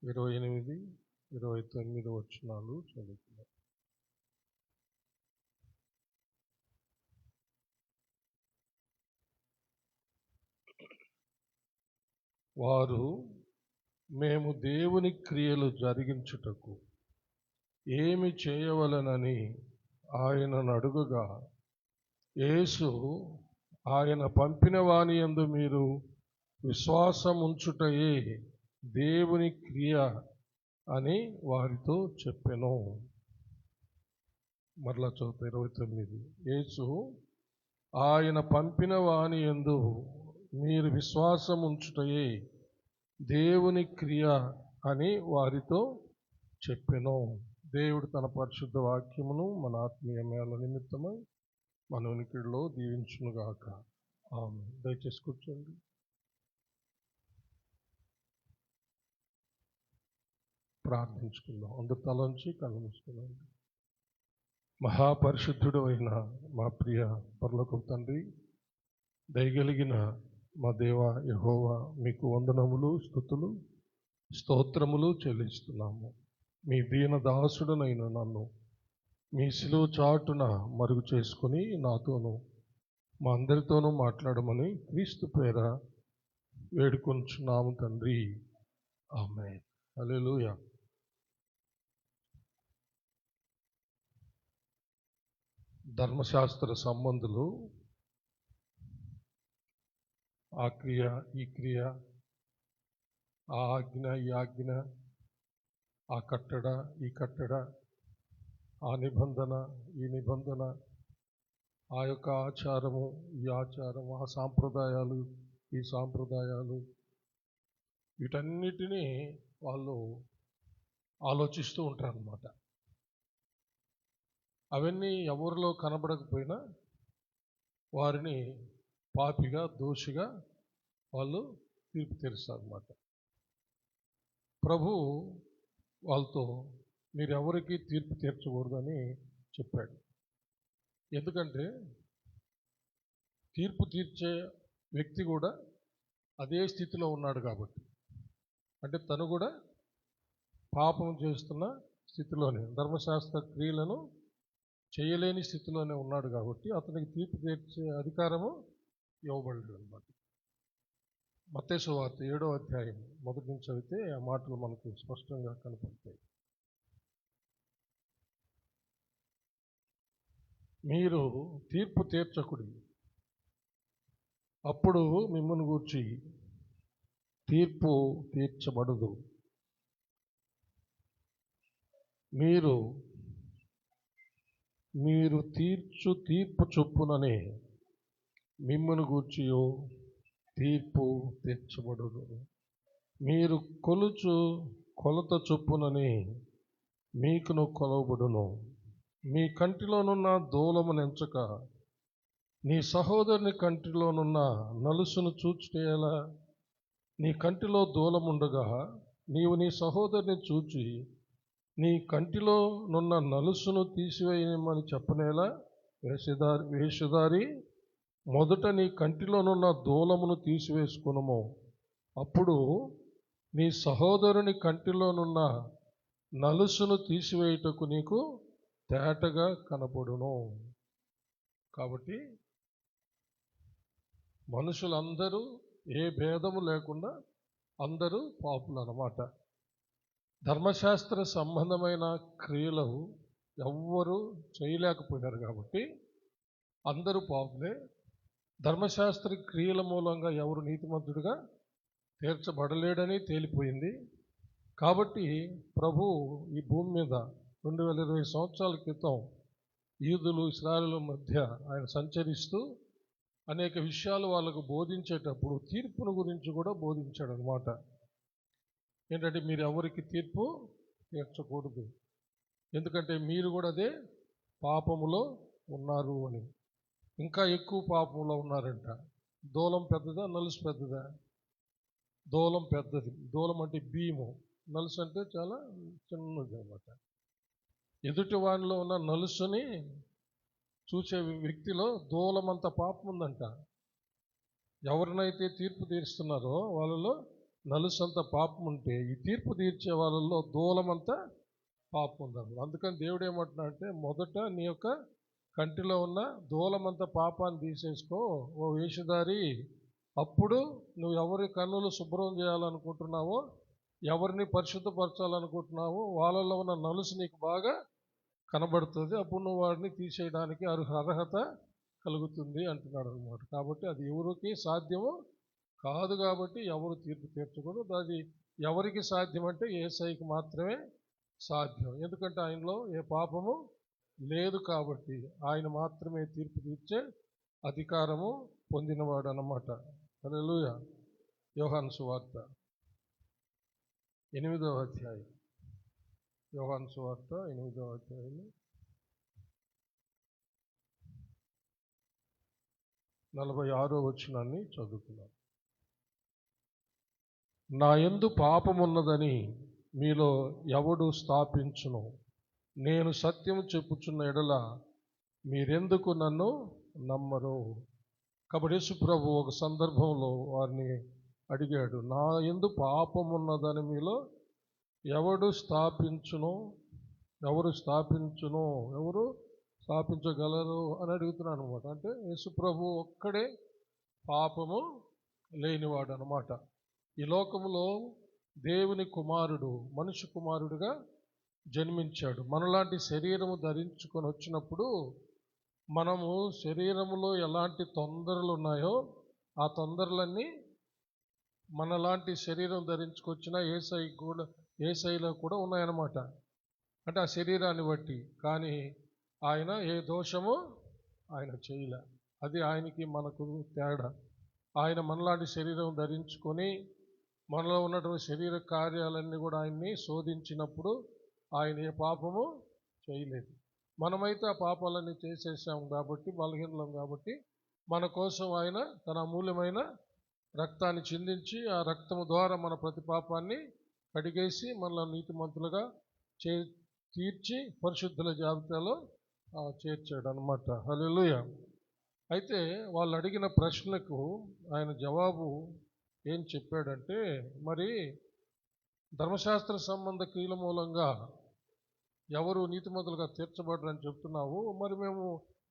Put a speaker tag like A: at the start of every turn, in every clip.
A: 28, 29 వచనాలు చదువుతున్నాం. వారు మేము దేవుని క్రియలు జరిగించుటకు ఏమి చేయవలెనని ఆయనను అడుగగా, యేసు ఆయన పంపిన వాని యందు మీరు విశ్వాసం ఉంచుటయే దేవుని క్రియ అని వారితో చెప్పెను. మరలా చదువుతా 29. యేసు ఆయన పంపిన వాని యందు మీరు విశ్వాసం ఉంచుటయే దేవుని క్రియ అని వారితో చెప్పెను. దేవుడు తన పరిశుద్ధ వాక్యమును మన ఆత్మీయ మేళ నిమిత్తమై మన ఉనికిడిలో దీవించునుగాక. ఆమేన్. దయచేసి కూర్చోండి. ప్రార్థించుకుందాం. అందరు తలంచి కళ్ళు మూసుకున్నాండి. మహాపరిశుద్ధుడు అయిన మా ప్రియ పరలోకపు తండ్రి, దయగలిగిన మా దేవ యెహోవా, మీకు వందనములు, స్తుతులు, స్తోత్రములు చెల్లిస్తున్నాము. మీ దీన దాసుడనైన నన్ను మీ సిలువ చాటున మరుగు చేసుకుని నాతోనూ మా అందరితోనూ మాట్లాడమని క్రీస్తు పేర వేడుకొంచున్నాము తండ్రి. ఆమేన్. హల్లెలూయా. ధర్మశాస్త్ర సంబంధులు ఆ క్రియ, ఈ క్రియ, ఆ ఆజ్ఞ, ఈ ఆజ్ఞ, ఆ కట్టడ, ఈ కట్టడ, ఆ నిబంధన, ఈ నిబంధన, ఆ యొక్క ఆచారము, ఈ ఆచారం, ఆ సాంప్రదాయాలు, ఈ సాంప్రదాయాలు, వీటన్నిటినీ వాళ్ళు ఆలోచిస్తూ ఉంటారన్నమాట. అవన్నీ ఎవరిలో కనబడకపోయినా వారిని పాపిగా, దోషిగా వాళ్ళు తీర్పు తీరుస్తారన్నమాట. ప్రభు వాళ్ళతో మీరు ఎవరికి తీర్పు తీర్చకూడదని చెప్పాడు. ఎందుకంటే తీర్పు తీర్చే వ్యక్తి కూడా అదే స్థితిలో ఉన్నాడు కాబట్టి. అంటే తను కూడా పాపం చేస్తున్న స్థితిలోనే, ధర్మశాస్త్ర క్రియలను చేయలేని స్థితిలోనే ఉన్నాడు కాబట్టి అతనికి తీర్పు తీర్చే అధికారము ఇవ్వబడలేదు అన్నమాట. మత్తయి సువార్త 7వ అధ్యాయం మొదటి నుంచి చదివితే ఆ మాటలు మనకు స్పష్టంగా కనపడతాయి. మీరు తీర్పు తీర్చకుడి, అప్పుడు మిమ్మల్ని గూర్చి తీర్పు తీర్చబడదు. మీరు తీర్చు తీర్పు చొప్పుననే మిమ్మల్ని గూర్చియో తీర్పు తీర్చబడదు. మీరు కొలుచు కొలత చొప్పుననే మీకును కొలవబడును. మీ కంటిలోనున్న దూలమునెంచక నీ సహోదరుని కంటిలోనున్న నలుసును చూచుటేలా? నీ కంటిలో దూలముండగా నీవు నీ సహోదరుని చూచి నీ కంటిలో నున్న నలుసును తీసివేయమని చెప్పనేలా? వేషధారి, మొదట నీ కంటిలోనున్న దూలమును తీసివేసుకునుము, అప్పుడు నీ సహోదరుని కంటిలోనున్న నలుసును తీసివేయుటకు నీకు తేటగా కనపడును. కాబట్టి మనుషులందరూ ఏ భేదము లేకుండా అందరూ పాపులు అన్నమాట. ధర్మశాస్త్ర సంబంధమైన క్రియలు ఎవ్వరూ చేయలేకపోయినారు కాబట్టి అందరూ పాపులే. ధర్మశాస్త్ర క్రియల మూలంగా ఎవరు నీతిమంతుడిగా తీర్చబడలేడని తేలిపోయింది. కాబట్టి ప్రభు ఈ భూమి మీద 2020 సంవత్సరాల క్రితం యూదులు, ఇశ్రాయేలుల మధ్య ఆయన సంచరిస్తూ అనేక విషయాలు వాళ్ళకు బోధించేటప్పుడు తీర్పును గురించి కూడా బోధించాడు అన్నమాట. ఏంటంటే మీరు ఎవరికి తీర్పు తీర్చకూడదు, ఎందుకంటే మీరు కూడా అదే పాపములో ఉన్నారు అని. ఇంకా ఎక్కువ పాపంలో ఉన్నారంట. దూలం పెద్దదా, నలుసు పెద్దదా? దూలం పెద్దది. దూలం అంటే భీము, నలుసు అంటే చాలా చిన్నది అన్నమాట. ఎదుటి వానిలో ఉన్న నలుసుని చూసే వ్యక్తిలో దూలమంత పాపం ఉందంట. ఎవరినైతే తీర్పు తీరుస్తున్నారో వాళ్ళలో నలుసంత పాపం ఉంటే ఈ తీర్పు తీర్చే వాళ్ళల్లో దూలమంతా పాపం ఉందన్నమాట. అందుకని దేవుడు ఏమంటున్నాడంటే, మొదట నీ యొక్క కంటిలో ఉన్న దూలమంత పాపాన్ని తీసేసుకో ఓ వేషధారి. అప్పుడు నువ్వు ఎవరి కన్నులు శుభ్రం చేయాలనుకుంటున్నావో, ఎవరిని పరిశుద్ధపరచాలనుకుంటున్నావో వాళ్ళలో ఉన్న నలుసు నీకు బాగా కనబడుతుంది. అప్పుడు నువ్వు వాడిని తీసేయడానికి అర్హత కలుగుతుంది అంటున్నాడు అనమాట. కాబట్టి అది ఎవరికి సాధ్యమో కాదు. కాబట్టి ఎవరు తీర్పు తీర్చకూడదు. అది ఎవరికి సాధ్యం అంటే యేసయ్యకి మాత్రమే సాధ్యం. ఎందుకంటే ఆయనలో ఏ పాపము లేదు. కాబట్టి ఆయన మాత్రమే తీర్పు తీర్చే అధికారము పొందినవాడు అన్నమాట. హల్లెలూయా. యోహాను సువార్త 8వ అధ్యాయం. యోహాను సువార్త 8వ అధ్యాయం 46వ వచనాన్ని చదువుతున్నాను. నా యందు పాపమున్నదని మీలో ఎవడు స్థాపించును? నేను సత్యం చెప్పుచున్న ఎడల మీరెందుకు నన్ను నమ్మరు? కాబట్టి యేసు ప్రభు ఒక సందర్భంలో వారిని అడిగాడు, నా యందు పాపమున్నదని మీలో ఎవడు స్థాపించును? ఎవరు స్థాపించగలరు అని అడుగుతున్నాను అనమాట. అంటే యేసు ప్రభు ఒక్కడే పాపము లేనివాడు అనమాట. ఈ లోకంలో దేవుని కుమారుడు మనుష్య కుమారుడుగా జన్మించాడు. మనలాంటి శరీరము ధరించుకొని వచ్చినప్పుడు మనము శరీరములో ఎలాంటి తొందరలు ఉన్నాయో ఆ తొందరలన్నీ మనలాంటి శరీరం ధరించుకొచ్చిన ఏసైలో కూడా ఉన్నాయన్నమాట. అంటే ఆ శరీరాన్ని బట్టి. కానీ ఆయన ఏ దోషము ఆయన చేయలే. అది ఆయనకి మనకు తేడా. ఆయన మనలాంటి శరీరం ధరించుకొని మనలో ఉన్నటువంటి శరీర కార్యాలన్నీ కూడా ఆయన్ని శోధించినప్పుడు ఆయన ఏ పాపము చేయలేదు. మనమైతే ఆ పాపాలన్నీ చేసేసాం కాబట్టి, బలహీనలం కాబట్టి మన కోసం ఆయన తన అమూల్యమైన రక్తాన్ని చిందించి ఆ రక్తము ద్వారా మన ప్రతి పాపాన్ని కడిగేసి మనల్ని నీతిమంతులుగా తీర్చి పరిశుద్ధుల జాబితాలో చేర్చాడు అనమాట. హల్లెలూయా. అయితే వాళ్ళు అడిగిన ప్రశ్నకు ఆయన జవాబు ఏం చెప్పాడంటే, మరి ధర్మశాస్త్ర సంబంధ క్రియల మూలంగా ఎవరు నీతిమంతులుగా తీర్చబడరని చెప్తున్నావు, మరి మేము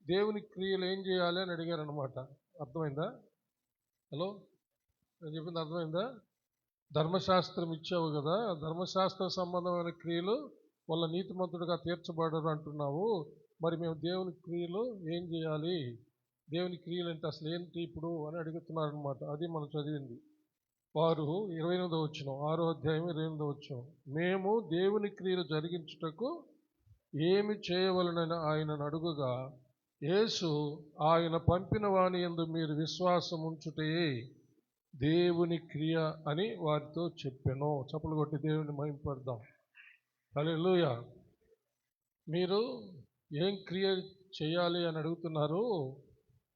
A: దేవుని క్రియలు ఏం చేయాలి అని అడిగారనమాట. అర్థమైందా? హలో, నేను చెప్పింది అర్థమైందా? ధర్మశాస్త్రం ఇచ్చావు కదా, ధర్మశాస్త్ర సంబంధమైన క్రియలు వాళ్ళ నీతిమంతుడిగా తీర్చబడరు అంటున్నావు, మరి మేము దేవుని క్రియలు ఏం చేయాలి? దేవుని క్రియలు అంటే అసలు ఏంటి ఇప్పుడు అని అడుగుతున్నారనమాట. అది మనం చదివింది. వారు 28వ వచనం, 6వ అధ్యాయం 28వ వచనం, మేము దేవుని క్రియలు జరిగించుటకు ఏమి చేయవలనని ఆయనను అడుగుగా, యేసు ఆయన పంపిన వాని యందు మీరు విశ్వాసం ఉంచుటే దేవుని క్రియ అని వారితో చెప్పెను. చప్పలు కొట్టి దేవుని మహిమపడదాం. హల్లెలూయా. మీరు ఏం క్రియ చేయాలి అని అడుగుతున్నారు?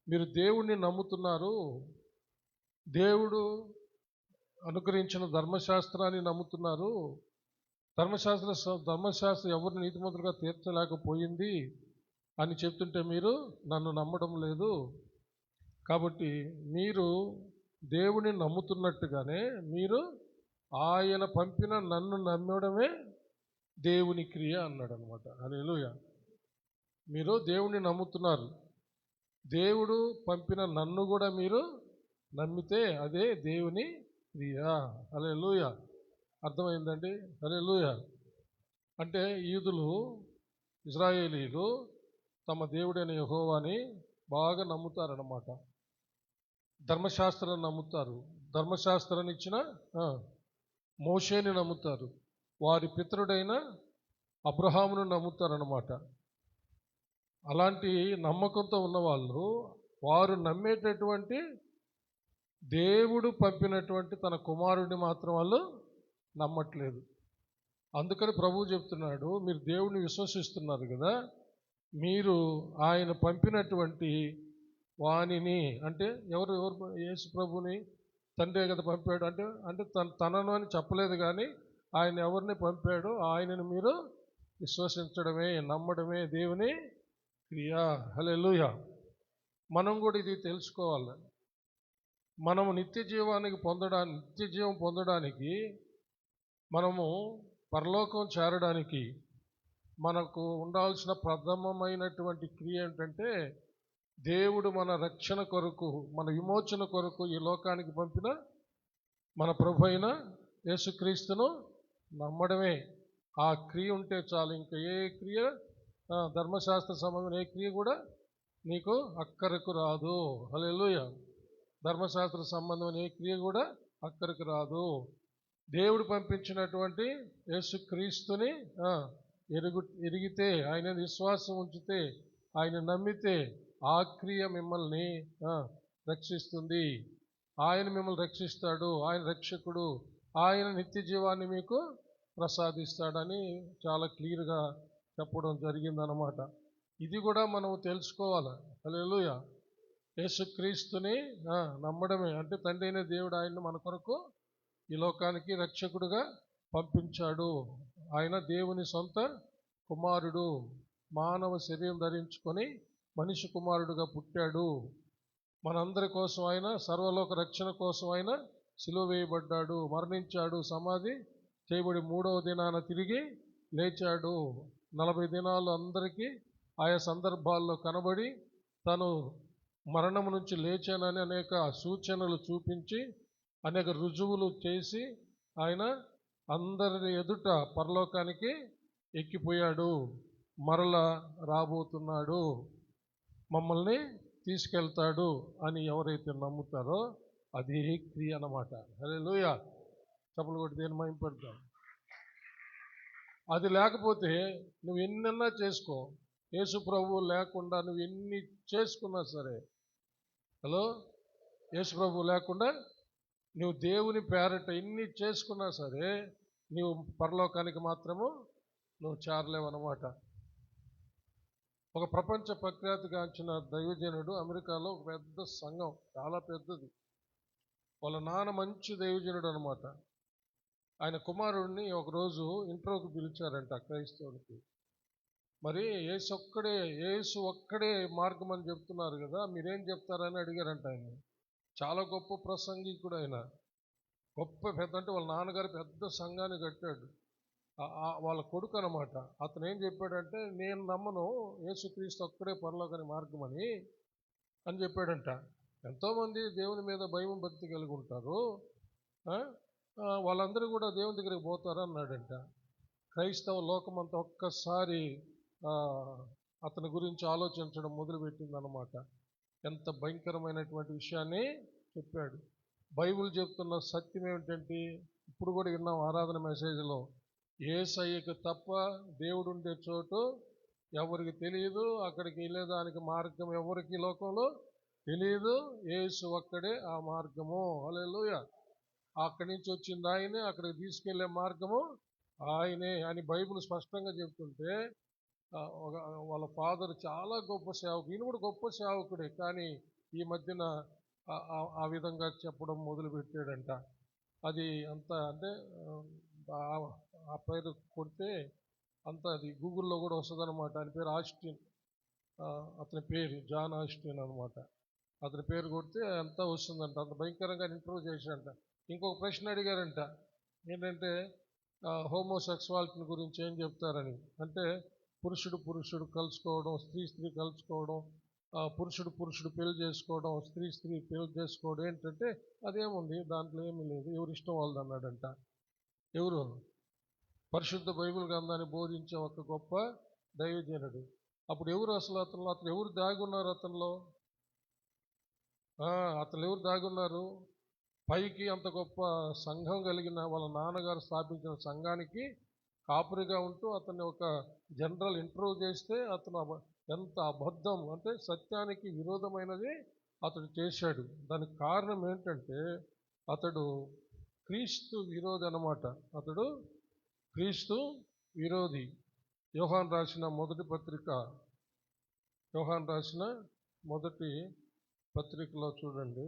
A: మీరు దేవుణ్ణి నమ్ముతున్నారు, దేవుడు అనుగ్రహించిన ధర్మశాస్త్రాన్ని నమ్ముతున్నారు. ధర్మశాస్త్రం ఎవరిని నీతిమంతులుగా తీర్చలేకపోయింది అని చెప్తుంటే మీరు నన్ను నమ్మడం లేదు. కాబట్టి మీరు దేవుని నమ్ముతున్నట్టుగానే మీరు ఆయన పంపిన నన్ను నమ్మడమే దేవుని క్రియ అన్నాడు అనమాట. హల్లెలూయా. మీరు దేవుణ్ణి నమ్ముతున్నారు, దేవుడు పంపిన నన్ను కూడా మీరు నమ్మితే అదే దేవుని క్రియ. హల్లెలూయా. అర్థమైందండి? హల్లెలూయా. అంటే యూదులు, ఇశ్రాయేలీలు తమ దేవుడైన యెహోవాని బాగా నమ్ముతారన్నమాట. ధర్మశాస్త్రాన్ని నమ్ముతారు. ధర్మశాస్త్రాన్ని ఇచ్చిన మోషేని నమ్ముతారు. వారి పితరుడైన అబ్రహామును నమ్ముతారన్నమాట. అలాంటి నమ్మకంతో ఉన్నవాళ్ళు వారు నమ్మేటటువంటి దేవుడు పంపినటువంటి తన కుమారుడిని మాత్రం వాళ్ళు నమ్మట్లేదు. అందుకని ప్రభువు చెప్తున్నాడు, మీరు దేవుడిని విశ్వసిస్తున్నారు కదా, మీరు ఆయన పంపినటువంటి వాణిని, అంటే ఎవరు యేసు ప్రభుని తండ్రి కదా పంపాడు, అంటే తనను అని చెప్పలేదు, కానీ ఆయన ఎవరిని పంపాడో ఆయనను మీరు విశ్వసించడమే, నమ్మడమే దేవుని క్రియ. హల్లెలూయా. మనం కూడా ఇది తెలుసుకోవాలి. మనము నిత్య జీవం పొందడానికి మనము పరలోకం చేరడానికి మనకు ఉండాల్సిన ప్రథమమైనటువంటి క్రియ ఏంటంటే, దేవుడు మన రక్షణ కొరకు, మన విమోచన కొరకు ఈ లోకానికి పంపిన మన ప్రభు అయిన యేసుక్రీస్తును నమ్మడమే. ఆ క్రియ ఉంటే చాలు. ఇంకా ఏ క్రియ, ధర్మశాస్త్ర సంబంధం ఏ క్రియ కూడా నీకు అక్కరకు రాదు. హల్లెలూయా. ధర్మశాస్త్ర సంబంధం ఏ క్రియ కూడా అక్కరకు రాదు. దేవుడు పంపించినటువంటి యేసుక్రీస్తుని ఎరిగితే, ఆయన విశ్వాసం ఉంచితే, ఆయన నమ్మితే ఆ క్రియ మిమ్మల్ని రక్షిస్తుంది. ఆయన మిమ్మల్ని రక్షిస్తాడు. ఆయన రక్షకుడు. ఆయన నిత్య జీవాన్ని మీకు ప్రసాదిస్తాడని చాలా క్లియర్గా చెప్పడం జరిగిందనమాట. ఇది కూడా మనం తెలుసుకోవాలి. హల్లెలూయా. యేసుక్రీస్తుని నమ్మడమే అంటే తండ్రి అయిన దేవుడు ఆయన్ని మన కొరకు ఈ లోకానికి రక్షకుడుగా పంపించాడు. ఆయన దేవుని సొంత కుమారుడు, మానవ శరీరం ధరించుకొని మనిషి కుమారుడుగా పుట్టాడు. మనందరి కోసం ఆయన, సర్వలోక రక్షణ కోసం ఆయన సిలువ వేయబడ్డాడు, మరణించాడు, సమాధి చేయబడి 3వ దినాన తిరిగి లేచాడు. 40 దినాలు అందరికీ ఆయా సందర్భాల్లో కనబడి తను మరణం నుంచి లేచానని అనేక సూచనలు చూపించి అనేక రుజువులు చేసి ఆయన అందరి ఎదుట పరలోకానికి ఎక్కిపోయాడు. మరలా రాబోతున్నాడు, మమ్మల్ని తీసుకెళ్తాడు అని ఎవరైతే నమ్ముతారో అది క్రియ అన్నమాట. హల్లెలూయా. చప్పలు కొట్టి దేని మహిమపడతాం. అది లేకపోతే నువ్వు ఎన్నన్నా చేసుకో, యేసు ప్రభువు లేకుండా నువ్వు ఎన్ని చేసుకున్నా సరే, యేసు ప్రభువు లేకుండా నువ్వు దేవుని పేరట ఎన్ని చేసుకున్నా సరే నువ్వు పరలోకానికి మాత్రము నువ్వు చేరలేవన్నమాట. ఒక ప్రపంచ ప్రఖ్యాతిగాంచిన దైవజనుడు అమెరికాలో ఒక పెద్ద సంఘం, చాలా పెద్దది. వాళ్ళ నాన్న మంచి దైవజనుడు అనమాట. ఆయన కుమారుడిని ఒకరోజు ఇంటర్వ్యూకి పిలిచారంట క్రైస్తవులకి. మరి యేసు ఒక్కడే మార్గం అని చెప్తున్నారు కదా, మీరేం చెప్తారని అడిగారంట. ఆయన చాలా గొప్ప ప్రసంగికుడు. ఆయన గొప్ప పెద్ద, అంటే వాళ్ళ నాన్నగారు పెద్ద సంఘాన్ని కట్టాడు. వాళ్ళ కొడుకు అనమాట. అతను ఏం చెప్పాడంటే, నేను నమ్మను యేసుక్రీస్తు ఒక్కడే పరలోకానికి మార్గం అని చెప్పాడంట. ఎంతోమంది దేవుని మీద భయం భక్తి కలిగి ఉంటారు, వాళ్ళందరూ కూడా దేవుని దగ్గరికి పోతారు అన్నాడంట. క్రైస్తవ లోకమంతా ఒక్కసారి అతని గురించి ఆలోచించడం మొదలుపెట్టిందనమాట. ఎంత భయంకరమైనటువంటి విషయాన్ని చెప్పాడు. బైబిల్ చెప్తున్న సత్యం ఏమిటంటే, ఇప్పుడు కూడా విన్నాం ఆరాధన మెసేజ్లో, యేసయ్యకు తప్ప దేవుడు ఉండే చోటు ఎవరికి తెలియదు, అక్కడికి వెళ్ళేదానికి మార్గం ఎవరికి లోకంలో తెలియదు. యేసు ఒక్కడే ఆ మార్గము. హల్లెలూయా. అక్కడి నుంచి వచ్చింది ఆయనే, అక్కడికి తీసుకెళ్లే మార్గము ఆయనే అని బైబిల్ స్పష్టంగా చెప్తుంటే, వాళ్ళ ఫాదర్ చాలా గొప్ప సేవకుడు, ఈయన కూడా గొప్ప సేవకుడే, కానీ ఈ మధ్యన ఆ విధంగా చెప్పడం మొదలుపెట్టాడంట. అది అంత అంటే ఆ పేరు కొడితే అంత అది గూగుల్లో కూడా వస్తుంది అనమాట. ఆయన పేరు ఆస్టిన్, అతని పేరు జాన్ ఆస్టిన్ అనమాట. అతని పేరు కొడితే అంతా వస్తుందంట. అంత భయంకరంగా ఇంటర్వ్యూ చేశాడంట. ఇంకొక ప్రశ్న అడిగారంట, ఏంటంటే హోమోసెక్సువాలిటీ గురించి ఏం చెప్తారని. అంటే పురుషుడు కలుసుకోవడం, స్త్రీ కలుసుకోవడం, పురుషుడు పెళ్లి చేసుకోవడం, స్త్రీ పెళ్లి చేసుకోవడం ఏంటంటే అదేముంది, దాంట్లో ఏమీ లేదు, ఎవరి ఇష్టం వాళ్ళది అన్నాడంట. ఎవరు? పరిశుద్ధ బైబిల్ గ్రంథాన్ని బోధించే ఒక గొప్ప దైవజనుడు. అప్పుడు ఎవరు అసలు అతను ఎవరు దాగున్నారు? అతను ఎవరు దాగున్నారు? పైకి అంత గొప్ప సంఘం కలిగిన వాళ్ళ నాన్నగారు స్థాపించిన సంఘానికి కాపురిగా ఉంటూ అతన్ని ఒక జనరల్ ఇంటర్వ్యూ చేస్తే అతను ఎంత అబద్ధం అంటే సత్యానికి విరోధమైనది అతడు చేశాడు. దానికి కారణం ఏంటంటే అతడు క్రీస్తు విరోధి అన్నమాట. అతడు క్రీస్తు విరోధి. యోహాను రాసిన మొదటి పత్రికలో చూడండి,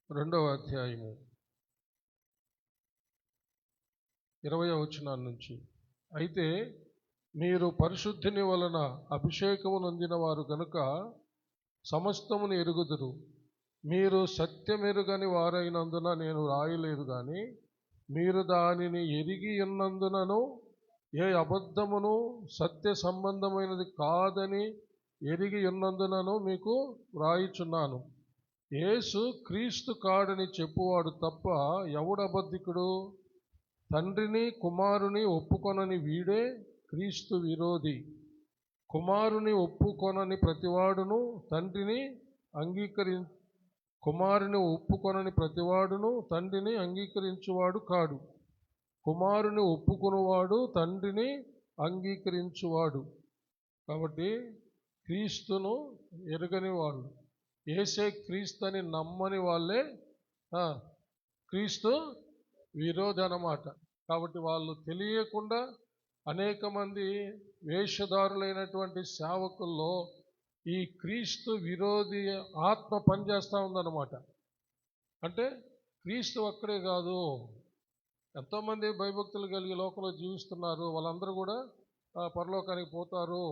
A: 2వ అధ్యాయము 20వ వచనం నుంచి. అయితే మీరు పరిశుద్ధిని వలన అభిషేకము నొందిన వారు గనుక సమస్తమును ఎరుగుదురు. మీరు సత్యమెరుగని వారైనందున నేను రాయలేదు గాని మీరు దానిని ఎరిగి ఉన్నందునను ఏ అబద్ధమును సత్య సంబంధమైనది కాదని ఎరిగి ఉన్నందునను మీకు వ్రాయిచున్నాను. యేసు క్రీస్తు కాడని చెప్పువాడు తప్ప ఎవడు అబద్ధికుడు? తండ్రిని కుమారుని ఒప్పుకొనని వీడే క్రీస్తు విరోధి. కుమారుని ఒప్పుకొనని ప్రతివాడును తండ్రిని అంగీకరించువాడు కాడు. కుమారుని ఒప్పుకొనువాడు తండ్రిని అంగీకరించువాడు. కాబట్టి క్రీస్తును ఎరుగని వాళ్ళు, యేసే క్రీస్తు అని నమ్మని వాళ్ళే క్రీస్తు విరోధి అన్నమాట. కాబట్టి వాళ్ళు తెలియకుండా అనేక మంది వేషధారులైనటువంటి సేవకుల్లో ఈ క్రీస్తు విరోధి ఆత్మ పనిచేస్తూ ఉందన్నమాట. అంటే క్రీస్తు ఒక్కడే కాదు, ఎంతోమంది భయభక్తులు కలిగి లోకంలో జీవిస్తున్నారు, వాళ్ళందరూ కూడా పరలోకానికి పోతారు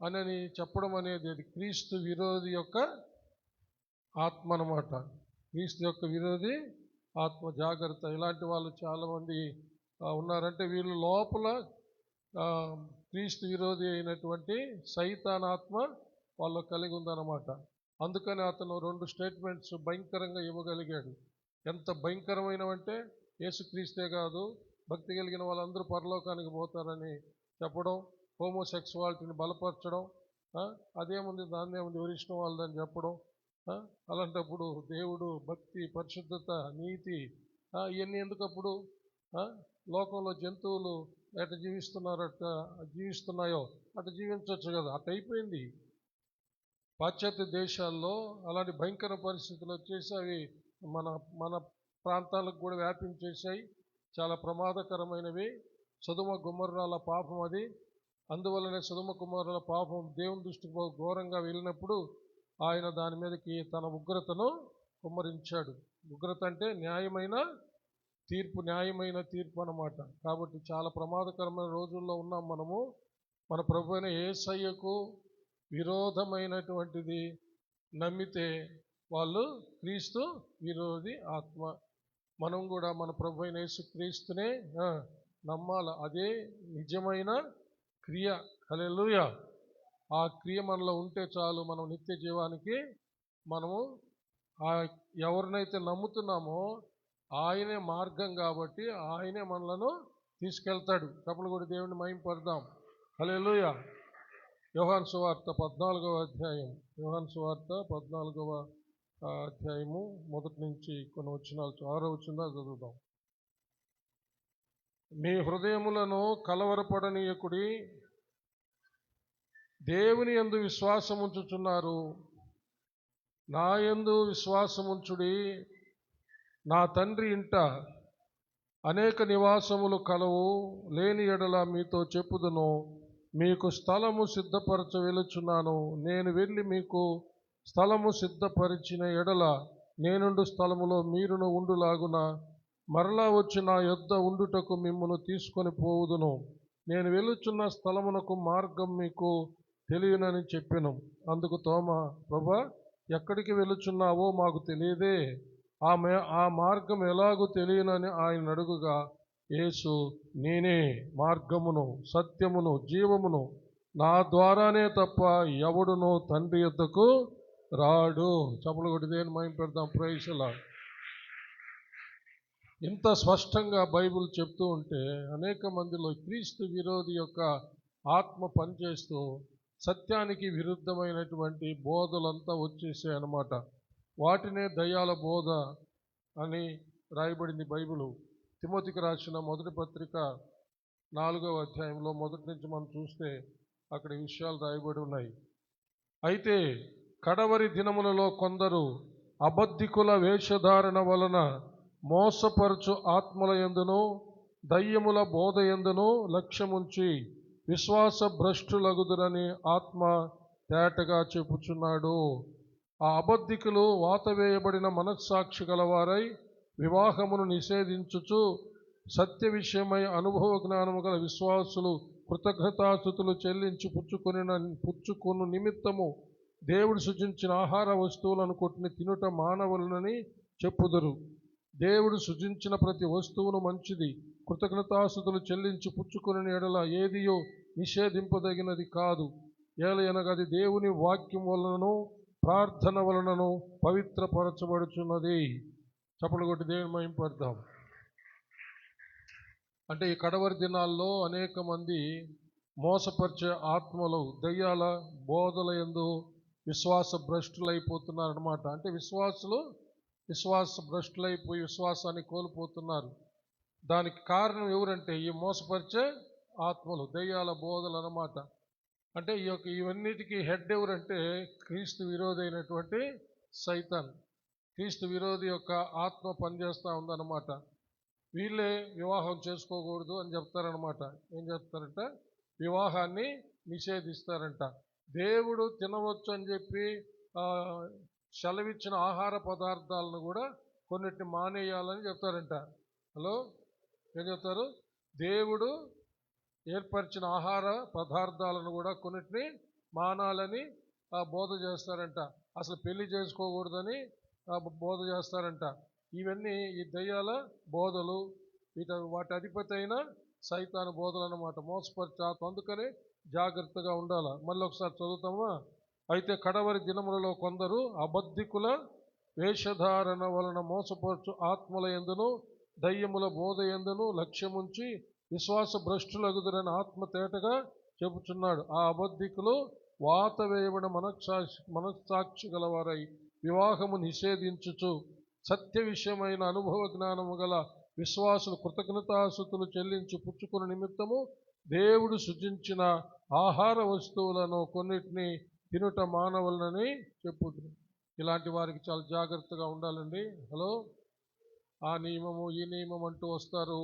A: అని చెప్పడం అనేది క్రీస్తు విరోధి యొక్క ఆత్మ అన్నమాట. క్రీస్తు యొక్క విరోధి ఆత్మ. జాగ్రత్త. ఇలాంటి వాళ్ళు చాలామంది ఉన్నారంటే వీళ్ళు లోపల క్రీస్తు విరోధి అయినటువంటి సైతానాత్మ వాళ్ళు కలిగి ఉందన్నమాట. అందుకని అతను 2 స్టేట్మెంట్స్ భయంకరంగా ఇవ్వగలిగాడు. ఎంత భయంకరమైనవంటే యేసుక్రీస్తే కాదు, భక్తి కలిగిన వాళ్ళందరూ పరలోకానికి పోతారని చెప్పడం, హోమోసెక్సువాలిటీని బలపరచడం, అదేముంది దాన్నేముంది ఎవరిష్టం వాళ్ళదని చెప్పడం. అలాంటప్పుడు దేవుడు భక్తి, పరిశుద్ధత, నీతి ఇవన్నీ ఎందుకప్పుడు? లోకంలో జంతువులు ఎట జీవిస్తున్నాయో అటు జీవించవచ్చు కదా. అటు అయిపోయింది. పాశ్చాత్య దేశాల్లో అలాంటి భయంకర పరిస్థితులు వచ్చేసి అవి మన ప్రాంతాలకు కూడా వ్యాపించేసాయి. చాలా ప్రమాదకరమైనవి. సొదొమ గొమొర్రాల పాపం అది. అందువల్లనే సొదొమ గొమొర్రాల పాపం దేవుని దృష్టికి ఘోరంగా వెళ్ళినప్పుడు ఆయన దాని మీదకి తన ఉగ్రతను కుమ్మరించాడు. ఉగ్రత అంటే న్యాయమైన తీర్పు అన్నమాట. కాబట్టి చాలా ప్రమాదకరమైన రోజుల్లో ఉన్నాం మనము. మన ప్రభు అయిన యేసయ్యకు విరోధమైనటువంటిది నమ్మితే వాళ్ళు క్రీస్తు విరోధి ఆత్మ. మనం కూడా మన ప్రభు అయిన యేసు క్రీస్తునే నమ్మాల. అదే నిజమైన క్రియ. హల్లెలూయా. ఆ క్రియ మనలో ఉంటే చాలు, మనం నిత్య జీవానికి మనము ఎవరినైతే నమ్ముతున్నామో ఆయనే మార్గం కాబట్టి ఆయనే మనలను తీసుకెళ్తాడు. చప్పలు కూడా దేవుని మహిమపడదాం. హల్లెలూయా. యోహాను సువార్త 14వ అధ్యాయం. యోహాను సువార్త 14వ అధ్యాయము మొదటి నుంచి కొన్ని వచనాలు 6వ వచనం చదువుదాం. మీ హృదయములను కలవరపడనీయకుడి, దేవుని యందు విశ్వాసముంచుచున్నారు, నా యందు విశ్వాసముంచుడి. నా తండ్రి ఇంట అనేక నివాసములు కలవు. లేని ఎడల మీతో చెప్పుదును, మీకు స్థలము సిద్ధపరచ వెలుచున్నాను. నేను వెళ్ళి మీకు స్థలము సిద్ధపరిచిన ఎడల నేనుండు స్థలములో మీరును ఉండులాగున మరలా వచ్చి నా యొద్ద ఉండుటకు మిమ్మును తీసుకొని పోవుదును. నేను వెలుచున్న స్థలమునకు మార్గం మీకు తెలియనని చెప్పెను. అందుకు తోమా, ప్రభా, ఎక్కడికి వెలుచున్నావో మాకు తెలియదే, ఆ మార్గం ఎలాగూ తెలియనని ఆయన అడుగుగా, యేసు, నేనే మార్గమును సత్యమును జీవమును, నా ద్వారానే తప్ప ఎవడునూ తండ్రి యొద్దకు రాడు. చప్పలు కొట్టి దేవుని మహిమ పెడదాం. Praise the Lord. ఇంత స్పష్టంగా బైబిల్ చెప్తూ ఉంటే అనేక మందిలో క్రీస్తు విరోధి యొక్క ఆత్మ పనిచేస్తూ సత్యానికి విరుద్ధమైనటువంటి బోధలంతా వచ్చేసాయి అన్నమాట. వాటినే దయ్యాల బోధ అని రాయబడింది బైబిలు. తిమోతికి రాసిన మొదటి పత్రిక 4వ అధ్యాయంలో మొదటి నుంచి మనం చూస్తే అక్కడ ఈ విషయాలు రాయబడి ఉన్నాయి. అయితే కడవరి దినములలో కొందరు అబద్ధికుల వేషధారణ వలన మోసపరచు ఆత్మల యందును దయ్యముల బోధ యందును లక్ష్యముంచి విశ్వాస భ్రష్టులగుదురని ఆత్మ తేటగా చెప్పుచున్నాడు. ఆ అబద్ధికులు వాతవేయబడిన మనస్సాక్షి గలవారై వివాహమును నిషేధించుచు సత్య విషయమై అనుభవ జ్ఞానము గల విశ్వాసులు కృతజ్ఞతాస్తుతులు చెల్లించి పుచ్చుకొను నిమిత్తము దేవుడు సృజించిన ఆహార వస్తువులను కొట్టిని తినుట మానవులనని చెప్పుదురు. దేవుడు సృజించిన ప్రతి వస్తువును మంచిది. కృతజ్ఞతాస్తుతులు చెల్లించి పుచ్చుకొనిన ఎడల ఏదియో నిషేధింపదగినది కాదు. ఏలయనగా అది దేవుని వాక్యం వలనను ప్రార్థన వలనను పవిత్రపరచబడుచున్నది. చప్పట్లు కొట్టి దేవుని మహిమపడదాం. అంటే ఈ కడవరి దినాల్లో అనేక మంది మోసపరిచే ఆత్మలు, దయ్యాల బోధల యందు విశ్వాస భ్రష్టులైపోతున్నారన్నమాట. అంటే విశ్వాస భ్రష్టులైపోయి విశ్వాసాన్ని కోల్పోతున్నారు. దానికి కారణం ఎవరంటే ఈ మోసపరిచే ఆత్మలు, దయ్యాల బోధలు అన్నమాట. అంటే ఇవన్నిటికీ హెడ్ ఎవరంటే క్రీస్తు విరోధి అయినటువంటి సైతాన్. క్రీస్తు విరోధి యొక్క ఆత్మ పనిచేస్తూ ఉందన్నమాట. వీళ్ళే వివాహం చేసుకోకూడదు అని చెప్తారనమాట. ఏం చెప్తారంట? వివాహాన్ని నిషేధిస్తారంట. దేవుడు తినవచ్చు అని చెప్పి సెలవిచ్చిన ఆహార పదార్థాలను కూడా కొన్నిటిని మానేయాలని చెప్తారంట. హలో, ఏం చెప్తారు? దేవుడు ఏర్పరిచిన ఆహార పదార్థాలను కూడా కొన్నిటిని మానాలని బోధ చేస్తారంట. అసలు పెళ్లి చేసుకోకూడదని బోధ చేస్తారంట. ఇవన్నీ ఈ దయ్యాల బోధలు, వాటి అధిపతి అయిన సైతాను బోధలు అన్నమాట. మోసపరిచే ఆత్మ. అందుకనే జాగ్రత్తగా ఉండాలి. మళ్ళీ ఒకసారి చదువుతామా? అయితే కడవరి దినములలో కొందరు అబద్ధికుల వేషధారణ వలన మోసపరచు ఆత్మల యందును దయ్యముల బోధ యందును లక్ష్యముంచి విశ్వాస భ్రష్టులగుదురని ఆత్మ తేటగా చెబుతున్నాడు. ఆ అబద్ధికులు వాత వేయబడిన మనస్సాక్షి గలవారై వివాహము నిషేధించుచు సత్య విషయమైన అనుభవ జ్ఞానము గల విశ్వాసులు కృతజ్ఞతాస్తుతులు చెల్లించి పుచ్చుకుని నిమిత్తము దేవుడు సృజించిన ఆహార వస్తువులను కొన్నిటిని తినుట మానవులనని చెప్పుతుంది. ఇలాంటి వారికి చాలా జాగ్రత్తగా ఉండాలండి. హలో, ఆ నియమము ఈ నియమం అంటూ వస్తారు,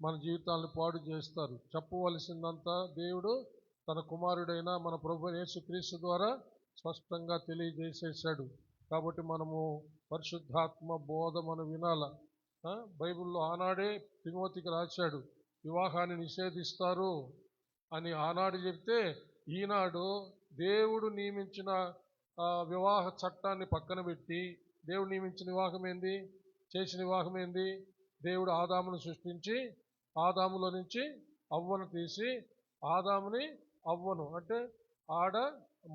A: మన జీవితాలను పాడు చేస్తారు. చెప్పవలసిందంతా దేవుడు తన కుమారుడైన మన ప్రభు యేసుక్రీస్తు ద్వారా స్పష్టంగా తెలియజేసేసాడు. కాబట్టి మనము పరిశుద్ధాత్మ బోధ మనం వినాల. బైబిల్లో ఆనాడే తిమోతికి రాశాడు, వివాహాన్ని నిషేధిస్తారు అని ఆనాడు చెప్తే, ఈనాడు దేవుడు నియమించిన వివాహ చట్టాన్ని పక్కన పెట్టి, దేవుడు నియమించిన వివాహం ఏంది, చేసిన వివాహం ఏంది? దేవుడు ఆదామును సృష్టించి ఆదాములో నుంచి అవ్వను తీసి, ఆదాముని అవ్వను అంటే ఆడ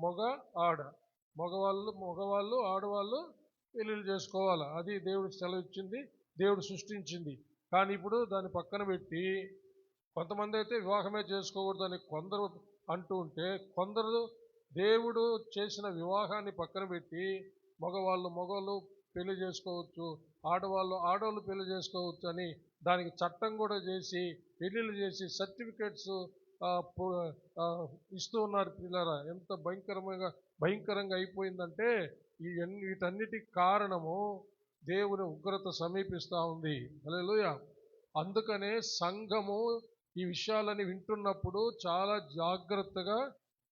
A: మగ ఆడ, మగవాళ్ళు ఆడవాళ్ళు పెళ్ళిళ్ళు చేసుకోవాలి. అది దేవుడు సెలవిచ్చింది, దేవుడు సృష్టించింది. కానీ ఇప్పుడు దాన్ని పక్కన పెట్టి కొంతమంది అయితే వివాహమే చేసుకోకూడదని కొందరు అంటూ ఉంటే, కొందరు దేవుడు చేసిన వివాహాన్ని పక్కన పెట్టి మగవాళ్ళు పెళ్లి చేసుకోవచ్చు, ఆడవాళ్ళు పెళ్లి చేసుకోవచ్చు అని దానికి చట్టం కూడా చేసి పెళ్ళిళ్ళు చేసి సర్టిఫికేట్స్ ఇస్తూ ఉన్నారు. పిల్లరా, ఎంత భయంకరంగా అయిపోయిందంటే వీటన్నిటికి కారణము దేవుని ఉగ్రత సమీపిస్తూ ఉంది. హల్లెలూయా. అందుకనే సంఘము ఈ విషయాలని వింటున్నప్పుడు చాలా జాగ్రత్తగా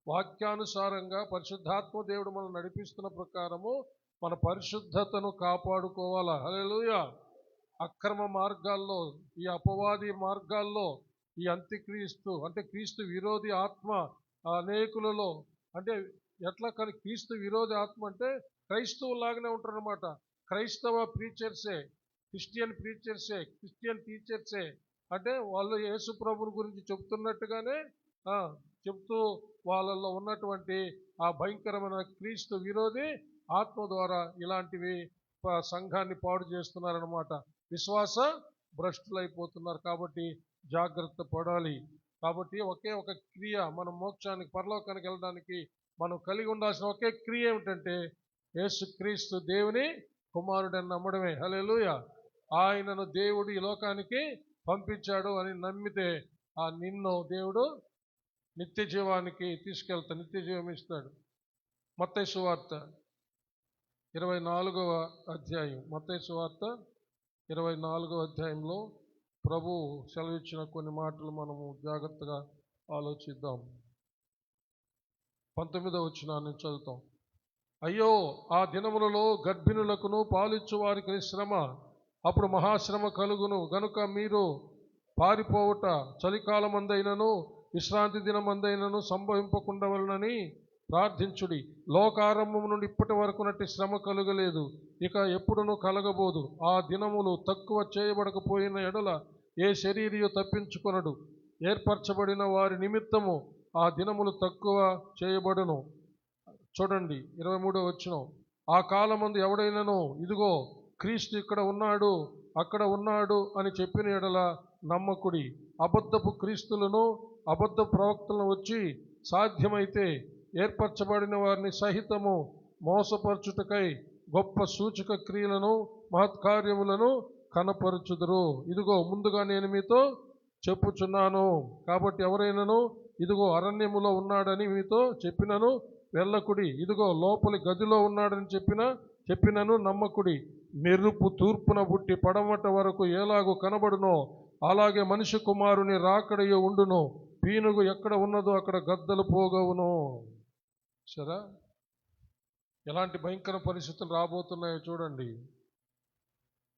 A: వాక్యానుసారంగా పరిశుద్ధాత్మ దేవుడు మనం నడిపిస్తున్న ప్రకారము మన పరిశుద్ధతను కాపాడుకోవాలా. హల్లెలూయా. అక్రమ మార్గాల్లో, ఈ అపవాది మార్గాల్లో, ఈ అంత్యక్రీస్తు అంటే క్రీస్తు విరోధి ఆత్మ అనేకులలో, అంటే ఎట్లా? కానీ క్రీస్తు విరోధి ఆత్మ అంటే క్రైస్తవులాగానే ఉంటారన్నమాట. క్రైస్తవ ప్రీచర్సే, క్రిస్టియన్ టీచర్సే, అంటే వాళ్ళు యేసు ప్రభుని గురించి చెప్తున్నట్టుగానే చెప్తూ వాళ్ళల్లో ఉన్నటువంటి ఆ భయంకరమైన క్రీస్తు విరోధి ఆత్మ ద్వారా ఇలాంటివి సంఘాన్ని పాడు చేస్తున్నారన్నమాట. విశ్వాస భ్రష్టులైపోతున్నారు. కాబట్టి జాగ్రత్త పడాలి. కాబట్టి ఒకే ఒక క్రియ, మనం మోక్షానికి పరలోకానికి వెళ్ళడానికి మనం కలిగి ఉండాల్సిన ఒకే క్రియ ఏమిటంటే యేసుక్రీస్తు దేవుని కుమారుడని నమ్మడమే. హల్లెలూయా. ఆయనను దేవుడు ఈ లోకానికి పంపించాడు అని నమ్మితే నిన్ను దేవుడు నిత్య జీవానికి తీసుకెళ్తాడు, నిత్య జీవం ఇస్తాడు. మత్తయి సువార్త 24వ అధ్యాయం, మత్తయి సువార్త 24వ అధ్యాయంలో ప్రభు సెలవిచ్చిన కొన్ని మాటలు మనము జాగ్రత్తగా ఆలోచిద్దాం. 19వ వచనాన్ని చదువుతాం. అయ్యో, ఆ దినములలో గర్భిణులకును పాలిచ్చు వారికి శ్రమ, అప్పుడు మహాశ్రమ కలుగును. గనుక మీరు పారిపోవుట చలికాలమందైనను విశ్రాంతి దినమందైనను సంభవింపకుండవలనని ప్రార్థించుడి. లోకారంభం నుండి ఇప్పటి వరకు నట్టి శ్రమ కలుగలేదు, ఇక ఎప్పుడునూ కలగబోదు. ఆ దినములు తక్కువ చేయబడకపోయిన ఎడల ఏ శరీరియు తప్పించుకొనడు. ఏర్పరచబడిన వారి నిమిత్తము ఆ దినములు తక్కువ చేయబడును. చూడండి 23వ వచనం. ఆ కాలమందు ఎవడైనను ఇదిగో క్రీస్తు ఇక్కడ ఉన్నాడు, అక్కడ ఉన్నాడు అని చెప్పిన ఎడల నమ్మకుడి. అబద్ధపు క్రీస్తులను, అబద్ధ ప్రవక్తలను వచ్చి సాధ్యమైతే ఏర్పరచబడిన వారిని సహితము మోసపరచుటకై గొప్ప సూచక క్రియలను, మహత్కార్యములను కనపరుచుదురు. ఇదిగో ముందుగా నేను మీతో చెప్పుచున్నాను. కాబట్టి ఎవరైనాను ఇదిగో అరణ్యములో ఉన్నాడని మీతో చెప్పినను వెళ్ళకుడి, ఇదిగో లోపలి గదిలో ఉన్నాడని చెప్పినను నమ్మకుడి. మెరుపు తూర్పున పుట్టి పడమట వరకు ఎలాగో కనబడునో అలాగే మనిషి కుమారుని రాకడయో ఉండును. పీనుగు ఎక్కడ ఉన్నదో అక్కడ గద్దలు పోగవును. సరే, ఎలాంటి భయంకర పరిస్థితులు రాబోతున్నాయో చూడండి.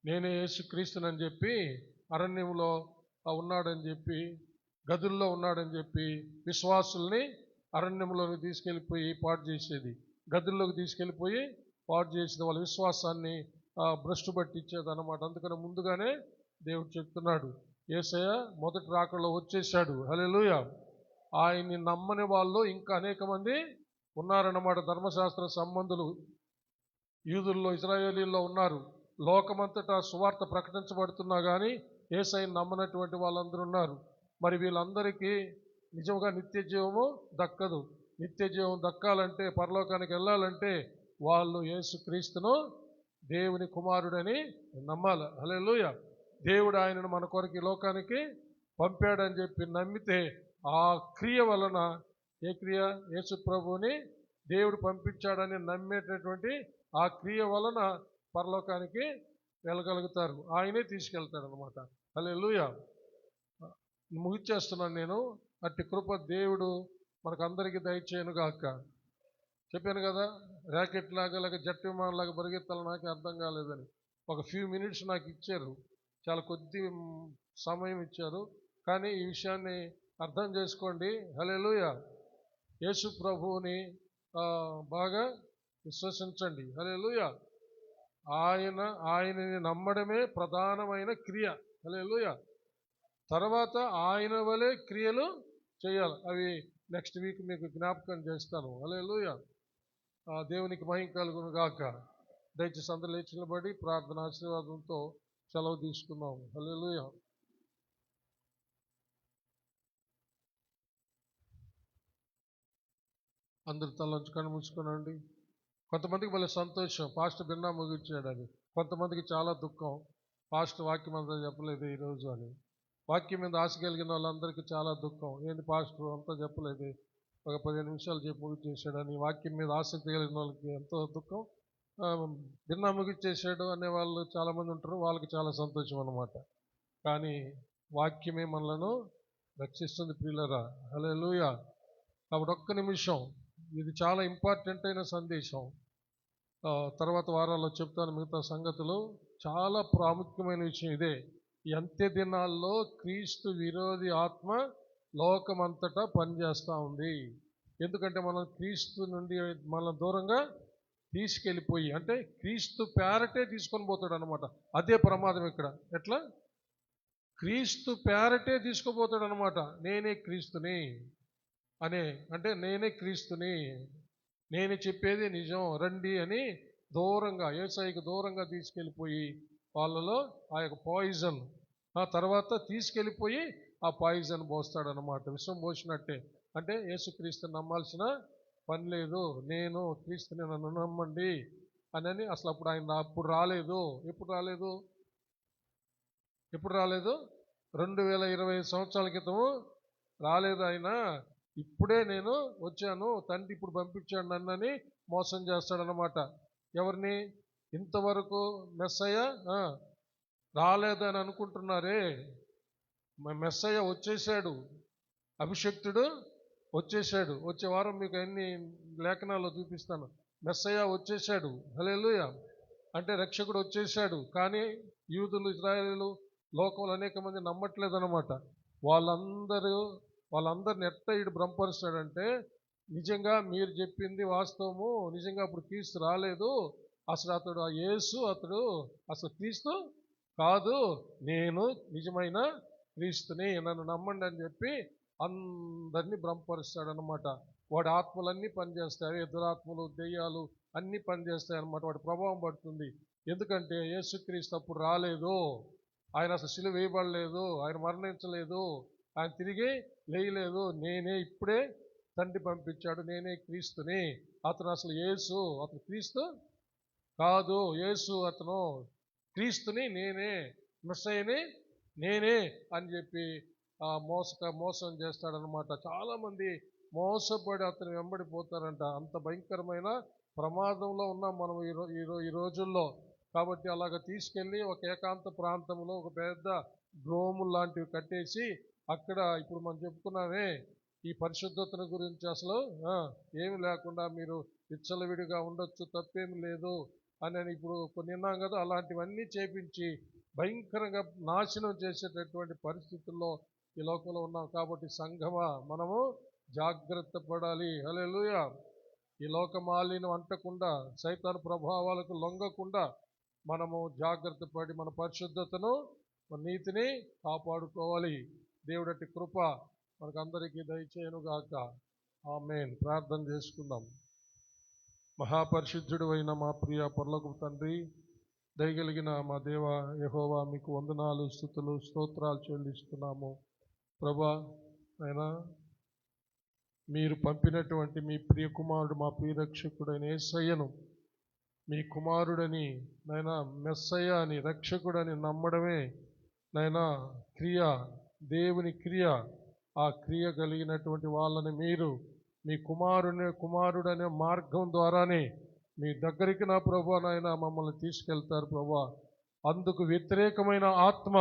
A: నేనే యేసుక్రీస్తునని చెప్పి అరణ్యంలో ఉన్నాడని చెప్పి, గదుల్లో ఉన్నాడని చెప్పి విశ్వాసుల్ని అరణ్యంలోకి తీసుకెళ్ళిపోయి పాడు చేసేది, గదుల్లోకి తీసుకెళ్ళిపోయి పాడు చేసేది, వాళ్ళ విశ్వాసాన్ని భ్రష్టు పట్టించేది అన్నమాట. అందుకని ముందుగానే దేవుడు చెప్తున్నాడు, యేసయ్య మొదటి రాకడలో వచ్చేసాడు. హల్లెలూయా. ఆయన్ని నమ్మని వాళ్ళు ఇంకా అనేక మంది ఉన్నారన్నమాట. ధర్మశాస్త్ర సంబంధులు యూదుల్లో, ఇజ్రాయేలీల్లో ఉన్నారు. లోకమంతటా సువార్త ప్రకటించబడుతున్నా కానీ యేసయ్యను నమ్మనటువంటి వాళ్ళందరూ ఉన్నారు. మరి వీళ్ళందరికీ నిజంగా నిత్య జీవము దక్కదు. నిత్య జీవం దక్కాలంటే, పరలోకానికి వెళ్ళాలంటే వాళ్ళు యేసుక్రీస్తును దేవుని కుమారుడని నమ్మాలి. హల్లెలూయా. దేవుడు ఆయనను మన కొరకు ఈ లోకానికి పంపాడని చెప్పి నమ్మితే ఆ క్రియ వలన, ఏ క్రియ? యేసు ప్రభువుని దేవుడు పంపించాడని నమ్మేటటువంటి ఆ క్రియ వలన పరలోకానికి వెళ్ళగలుగుతారు. ఆయనే తీసుకెళ్తాడు అనమాట. హల్లెలూయా. ముగిచేస్తున్నాను నేను. అట్టి కృప దేవుడు మనకందరికీ దయచేయను గాక. చెప్పాను కదా, ర్యాకెట్ లాగా లేక జట్ విమానంలాగా పరిగెత్తాలి, నాకు అర్థం కాలేదని. ఒక ఫ్యూ మినిట్స్ నాకు ఇచ్చారు, చాలా కొద్ది సమయం ఇచ్చారు, కానీ ఈ విషయాన్ని అర్థం చేసుకోండి. హల్లెలూయా. యేసు ప్రభువుని బాగా విశ్వసించండి. హల్లెలూయా. ఆయనని నమ్మడమే ప్రధానమైన క్రియ. హల్లెలూయా. తర్వాత ఆయన వలె క్రియలు చేయాలి. అవి నెక్స్ట్ వీక్ మీకు జ్ఞాపకం చేస్తాను. హల్లెలూయా. దేవునికి మహిమ కలుగును గాక. దయచేసి అందరూ లేచి నిలబడి ప్రార్థన ఆశీర్వాదంతో సెలవు తీసుకున్నాం. హల్లెలూయా. అందరు తలంచి కన్ను మూసుకోనండి. కొంతమందికి భలే సంతోషం, పాస్టర్ భిన్నా ముగించాడని. కొంతమందికి చాలా దుఃఖం, పాస్టర్ వాక్యం అంతా చెప్పలేదు ఈరోజు అని. వాక్యం మీద ఆశ కలిగిన వాళ్ళందరికీ చాలా దుఃఖం, ఏంటి పాస్టర్ అంతా చెప్పలేదు, ఒక 15 నిమిషాలు చెప్పి ముగించేసాడని. వాక్యం మీద ఆసక్తి కలిగిన వాళ్ళకి ఎంతో దుఃఖం. భిన్నా ముగించేసాడు అనే వాళ్ళు చాలామంది ఉంటారు, వాళ్ళకి చాలా సంతోషం అన్నమాట. కానీ వాక్యమే మనలను రక్షిస్తుంది ప్రియులరా. హల్లెలూయా. కాబట్టి ఒక్క నిమిషం, ఇది చాలా ఇంపార్టెంట్ అయిన సందేశం. తర్వాత వారాల్లో చెప్తాను మిగతా సంగతులు. చాలా ప్రాముఖ్యమైన విషయం ఇదే. ఈ అంత్య దినాల్లో క్రీస్తు విరోధి ఆత్మ లోకమంతటా పనిచేస్తూ ఉంది. ఎందుకంటే మనం క్రీస్తు నుండి మనం దూరంగా తీసుకెళ్ళిపోయి, అంటే క్రీస్తు పేరటే తీసుకొని పోతాడు అనమాట. అదే ప్రమాదం ఇక్కడ. ఎట్లా? క్రీస్తు పేరటే తీసుకుపోతాడు అనమాట. నేనే క్రీస్తుని అనే, అంటే నేనే క్రీస్తుని, నేను చెప్పేది నిజం రండి అని దూరంగా, యేసయ్యకు దూరంగా తీసుకెళ్ళిపోయి వాళ్ళలో ఆ యొక్క పాయిజన్, ఆ తర్వాత తీసుకెళ్ళిపోయి ఆ పాయిజన్ పోస్తాడనమాట. విషం పోసినట్టే. అంటే యేసుక్రీస్తుని నమ్మాల్సిన పని లేదు, నేను క్రీస్తుని నన్ను నమ్మండి అని. అసలు అప్పుడు ఆయన అప్పుడు రాలేదు. ఎప్పుడు రాలేదు? 2025 సంవత్సరాల క్రితము రాలేదు ఆయన. ఇప్పుడే నేను వచ్చాను, తండ్రి ఇప్పుడు పంపించాడు నన్నని మోసం చేస్తాడనమాట. ఎవరిని? ఇంతవరకు మెస్సయ్య రాలేదని అనుకుంటున్నారే, మెస్సయ్య వచ్చేసాడు, అభిషక్తుడు వచ్చేసాడు. వచ్చే వారం మీకు అన్ని లేఖనాల్లో చూపిస్తాను. మెస్సయ్య వచ్చేసాడు. హల్లెలూయా. అంటే రక్షకుడు వచ్చేసాడు. కానీ యూదులు, ఇజ్రాయేలీలు, లోకంలో అనేక మంది నమ్మట్లేదు అనమాట. వాళ్ళందరూ వాళ్ళందరిని ఈడు భ్రమపరుస్తాడంటే నిజంగా మీరు చెప్పింది వాస్తవము, నిజంగా అప్పుడు క్రీస్తు రాలేదు, అసలు అతడు ఆ యేసు అతడు అసలు క్రీస్తు కాదు, నేను నిజమైన క్రీస్తుని, నన్ను నమ్మండి అని చెప్పి అందరినీ భ్రమపరుస్తాడనమాట. వాడి ఆత్మలన్నీ పనిచేస్తాయి, దురాత్మలు దెయ్యాలు అన్నీ పనిచేస్తాయి అనమాట, వాడి ప్రభావం పడుతుంది. ఎందుకంటే యేసుక్రీస్తు అప్పుడు రాలేదు, ఆయన అసలు సిలువ వేయబడలేదు, ఆయన మరణించలేదు, ఆయన తిరిగి లేయలేదు, నేనే ఇప్పుడే తండ్రి పంపించాడు, నేనే క్రీస్తుని, అతను అసలు యేసు, అతను క్రీస్తు కాదు, యేసు అతను క్రీస్తుని, నేనే మెస్సయ్యని నేనే అని చెప్పి మోసం చేస్తాడనమాట. చాలామంది మోసపడి అతను వెంబడిపోతారంట. అంత భయంకరమైన ప్రమాదంలో ఉన్నాం మనం ఈ రోజుల్లో. కాబట్టి అలాగ తీసుకెళ్ళి ఒక ఏకాంత ప్రాంతంలో ఒక పెద్ద గ్రోము లాంటివి కట్టేసి అక్కడ ఇప్పుడు మనం చెప్పుకున్నామే ఈ పరిశుద్ధతను గురించి అసలు ఏమి లేకుండా మీరు విచ్చలవిడిగా ఉండొచ్చు, తప్పేమి లేదు అని ఇప్పుడు కొన్ని విన్నాం కదా, అలాంటివన్నీ చేపించి భయంకరంగా నాశనం చేసేటటువంటి పరిస్థితుల్లో ఈ లోకంలో ఉన్నాం. కాబట్టి సంఘమా మనము జాగ్రత్త పడాలి. హల్లెలూయా. ఈ లోకమాలిన్యం అంటకుండా, సైతాను ప్రభావాలకు లొంగకుండా మనము జాగ్రత్త పడి మన పరిశుద్ధతను, మన నీతిని కాపాడుకోవాలి. దేవుడటి కృప మనకందరికీ దయచేయనుగాక. ఆమేన్. ప్రార్థన చేసుకుందాం. మహాపరిశుద్ధుడు అయిన మా ప్రియ పరలోకపు తండ్రి, దయగలిగిన మా దేవ యెహోవా, మీకు వందనాలు, స్తుతులు, స్తోత్రాలు చెల్లిస్తున్నాము. ప్రభా అయినా మీరు పంపినటువంటి మీ ప్రియ కుమారుడు, మా ప్రియ రక్షకుడైన యేసయ్యను మీ కుమారుడని నైనా, మెస్సయ్య అని, రక్షకుడని నమ్మడమే నైనా క్రియ, దేవుని క్రియ. ఆ క్రియ కలిగినటువంటి వాళ్ళని మీరు మీ కుమారుడనే మార్గం ద్వారానే మీ దగ్గరికి నా ప్రభా నాయన మమ్మల్ని తీసుకెళ్తారు ప్రభా. అందుకు వ్యతిరేకమైన ఆత్మ,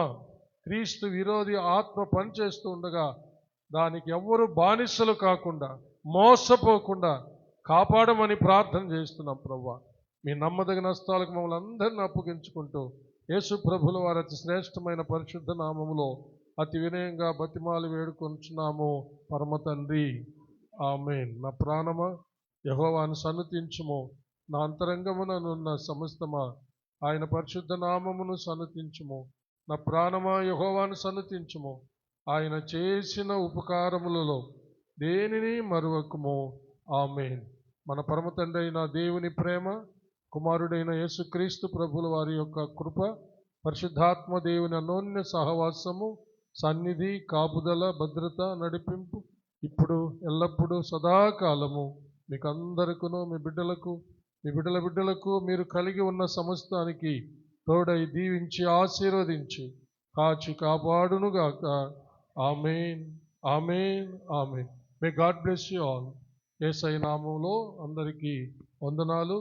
A: క్రీస్తు విరోధి ఆత్మ పనిచేస్తూ ఉండగా దానికి ఎవ్వరూ బానిసలు కాకుండా, మోసపోకుండా కాపాడమని ప్రార్థన చేస్తున్నాం ప్రభా. మీ నమ్మదగిన హస్తాలకు మమ్మల్ని అందరిని అప్పగించుకుంటూ యేసు ప్రభుల వారి అతి శ్రేష్టమైన పరిశుద్ధ నామములో అతి వినయంగా బతిమాలి వేడుకొంచున్నాము పరమ తండ్రి. ఆమేన్. నా ప్రాణమా యెహోవాను సన్నుతించుము, నా అంతరంగముననున్న సమస్తమా ఆయన పరిశుద్ధ నామమును సన్నుతించుము. నా ప్రాణమా యెహోవాను సన్నుతించుము, ఆయన చేసిన ఉపకారములలో దేనిని మరువకుము. ఆమేన్. మన పరమ తండ్రి అయిన దేవుని ప్రేమ, కుమారుడైన యేసుక్రీస్తు ప్రభుల వారి యొక్క కృప, పరిశుద్ధాత్మ దేవుని అన్యోన్య సహవాసము, సన్నిధి, కాపుదల, భద్రత, నడిపింపు ఇప్పుడు ఎల్లప్పుడూ సదాకాలము మీకు అందరికీ, మీ బిడ్డలకు, మీ బిడ్డలకు మీరు కలిగి ఉన్న సమస్తానికి తోడై దీవించి ఆశీర్వదించి కాచి కాపాడునుగాక. Amen, amen, amen. May God bless you all. Yesayya నామములో అందరికీ వందనాలు.